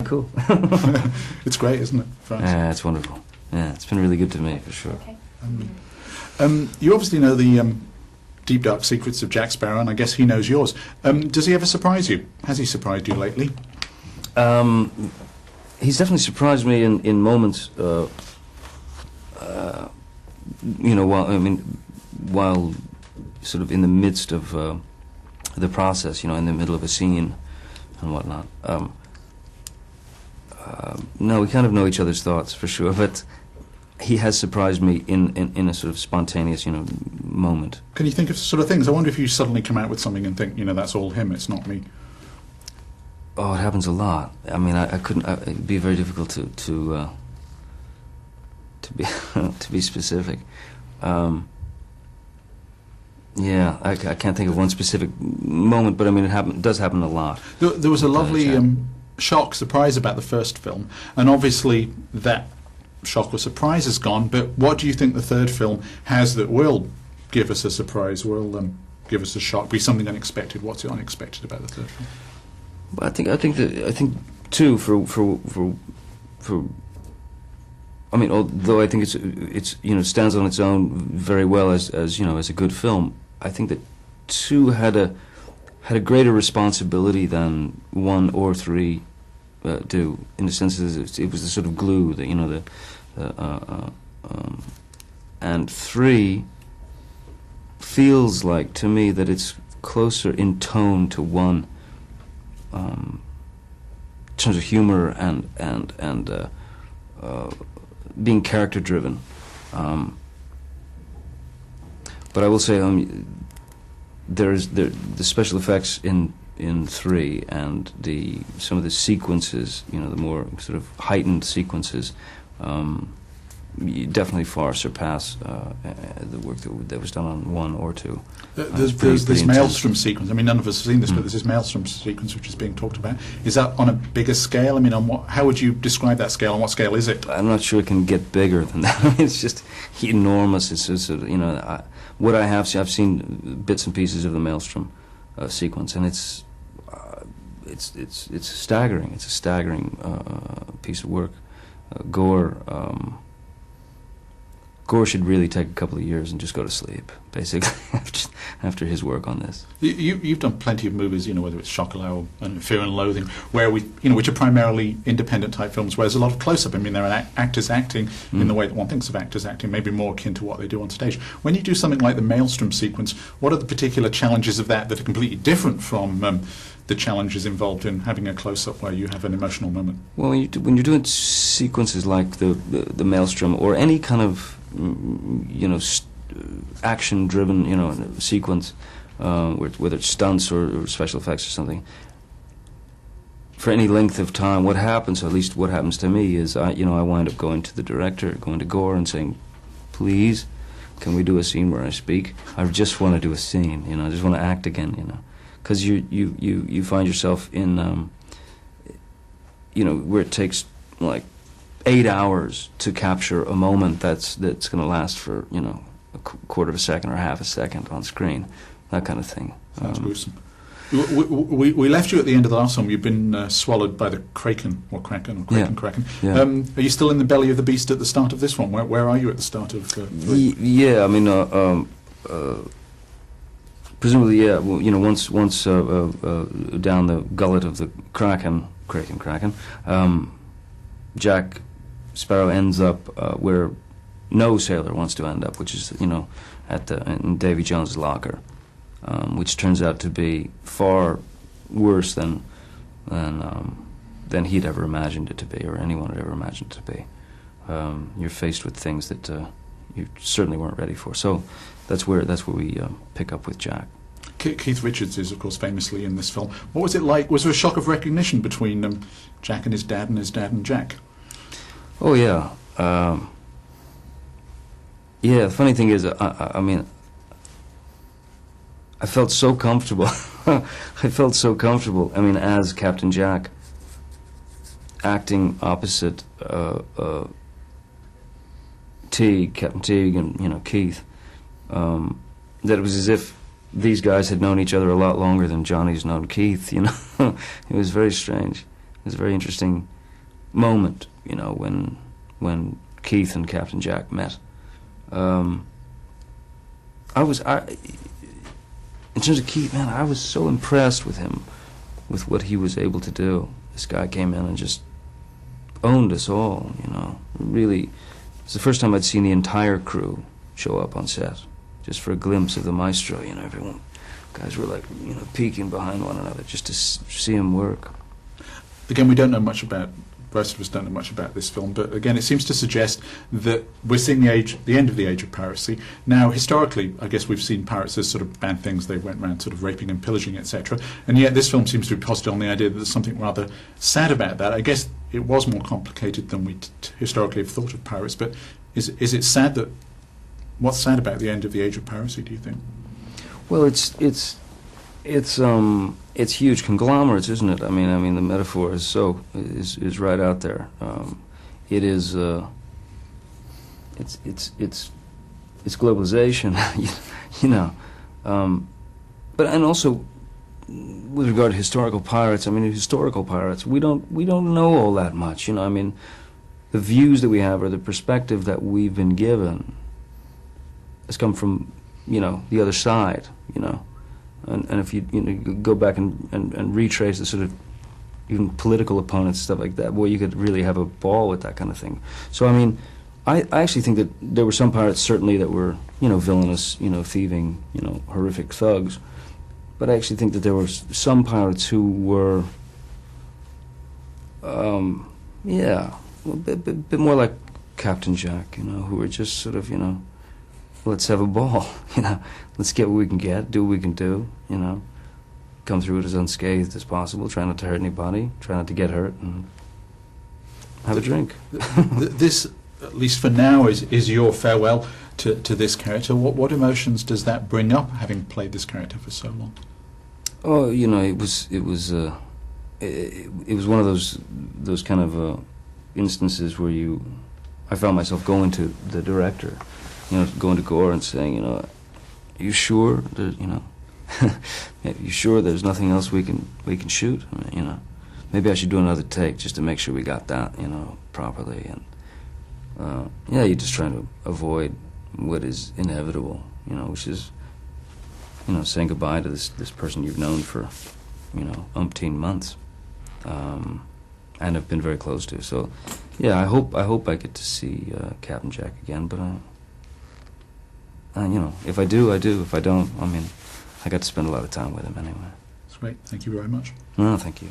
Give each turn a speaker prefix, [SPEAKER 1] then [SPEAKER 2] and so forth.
[SPEAKER 1] Cool.
[SPEAKER 2] It's great, isn't it?
[SPEAKER 1] Yeah, it's wonderful. Yeah, it's been really good to me, for sure.
[SPEAKER 3] Okay.
[SPEAKER 2] You obviously know the deep, dark secrets of Jack Sparrow, and I guess he knows yours. Does he ever surprise you? Has he surprised you lately?
[SPEAKER 1] He's definitely surprised me in moments, while sort of in the midst of the process, in the middle of a scene and whatnot. No, we kind of know each other's thoughts, for sure, but he has surprised me in a sort of spontaneous, moment.
[SPEAKER 2] Can you think of sort of things? I wonder if you suddenly come out with something and think, that's all him, it's not me.
[SPEAKER 1] Oh, it happens a lot. I mean, I couldn't. It'd be very difficult to be to be specific. Yeah, I can't think of one specific moment, but I mean, it does happen a lot.
[SPEAKER 2] There was a lovely shock, surprise about the first film, and obviously that shock or surprise is gone, but what do you think the third film has that will give us a surprise, will give us a shock, be something unexpected? What's unexpected about the third film?
[SPEAKER 1] Well, I think too, for I mean, although I think it's stands on its own very well as as a good film, I think that 2 had a greater responsibility than 1 or 3 do, in the sense that it was the sort of glue that and 3 feels like to me that it's closer in tone to 1, in terms of humor and being character driven. But I will say there's the special effects in 3 and some of the sequences, the more sort of heightened sequences, definitely far surpass the work that was done on 1 or 2.
[SPEAKER 2] There's this maelstrom sequence. I mean, none of us have seen this, but there's this maelstrom sequence which is being talked about. Is that on a bigger scale? I mean, how would you describe that scale? On what scale is it?
[SPEAKER 1] I'm not sure it can get bigger than that. I mean, it's just enormous. It's just, what I have seen, I've seen bits and pieces of the maelstrom sequence, and it's staggering. It's a staggering piece of work. Gore should really take a couple of years and just go to sleep, basically, after his work on this.
[SPEAKER 2] You've done plenty of movies, whether it's Chocolat and Fear and Loathing, where which are primarily independent type films, where there's a lot of close-up. I mean, there are actors acting in the way that one thinks of actors acting, maybe more akin to what they do on stage. When you do something like the Maelstrom sequence, what are the particular challenges of that are completely different from the challenges involved in having a close-up where you have an emotional moment?
[SPEAKER 1] Well, when you're doing sequences like the Maelstrom or any kind of action-driven, sequence, whether it's stunts or special effects or something, for any length of time, what happens, or at least what happens to me, is I wind up going to the director, going to Gore, and saying, "Please, can we do a scene where I speak? I just want to do a scene. I just want to act again. Because you find yourself in, where it takes like 8 hours to capture a moment that's going to last for a quarter of a second or half a second on screen, that kind of thing."
[SPEAKER 2] Sounds gruesome. We left you at the end of the last film. You've been swallowed by the kraken or kraken.
[SPEAKER 1] Yeah.
[SPEAKER 2] Are you still in the belly of the beast at the start of this one? Where are you at the start of?
[SPEAKER 1] Yeah, I mean, presumably, yeah. Well, once down the gullet of the kraken, Jack Sparrow ends up where no sailor wants to end up, which is in Davy Jones' locker, which turns out to be far worse than he'd ever imagined it to be, or anyone had ever imagined it to be. You're faced with things that you certainly weren't ready for. So that's where we pick up with Jack.
[SPEAKER 2] Keith Richards is, of course, famously in this film. What was it like? Was there a shock of recognition between Jack and his dad and Jack?
[SPEAKER 1] Oh, yeah. The funny thing is, I mean, I felt so comfortable. I mean, as Captain Jack, acting opposite Captain Teague and Keith, that it was as if these guys had known each other a lot longer than Johnny's known Keith. It was very strange. It was a very interesting moment, you know, when Keith and Captain Jack met. In terms of Keith, man, I was so impressed with him, with what he was able to do. This guy came in and just owned us all, you know. Really, it's the first time I'd seen the entire crew show up on set, just for a glimpse of the maestro, you know. Everyone, guys were like, you know, peeking behind one another just to see him work.
[SPEAKER 2] Again, we don't know much about, most of us don't know much about this film, but again, it seems to suggest that we're seeing the end of the age of piracy. Now, historically, I guess we've seen pirates as sort of bad things. They went around sort of raping and pillaging, etc. And yet this film seems to be posited on the idea that there's something rather sad about that. I guess it was more complicated than we historically have thought of pirates, but is it sad that, what's sad about the end of the age of piracy, do you think?
[SPEAKER 1] Well, it's huge conglomerates, isn't it? I mean, the metaphor is right out there. It is. It's globalization, you know. But and also, with regard to historical pirates, I mean, historical pirates, we don't know all that much, you know. I mean, the views that we have or the perspective that we've been given has come from, you know, the other side, you know. And if you go back and retrace the sort of even political opponents, stuff like that, boy, you could really have a ball with that kind of thing. So I mean, I actually think that there were some pirates certainly that were, you know, villainous, you know, thieving, you know, horrific thugs. But I actually think that there were some pirates who were, yeah, a bit more like Captain Jack, you know, who were just sort of, you know, let's have a ball, you know. Let's get what we can get, do what we can do, you know. Come through it as unscathed as possible, try not to hurt anybody, try not to get hurt, and have a drink.
[SPEAKER 2] This, at least for now, is your farewell to this character. What emotions does that bring up, having played this character for so long?
[SPEAKER 1] Oh, you know, it was one of those kind of instances where I found myself going to the director, you know, going to Gore and saying, you know, are you sure that, you know, you sure there's nothing else we can shoot? I mean, you know, maybe I should do another take just to make sure we got that, you know, properly. And yeah, you're just trying to avoid what is inevitable, you know, which is, you know, saying goodbye to this person you've known for, you know, umpteen months, and have been very close to. So, yeah, I hope I get to see Captain Jack again. But you know, if I do, I do. If I don't, I mean, I got to spend a lot of time with him anyway.
[SPEAKER 2] That's great. Thank you very much.
[SPEAKER 1] No, thank you.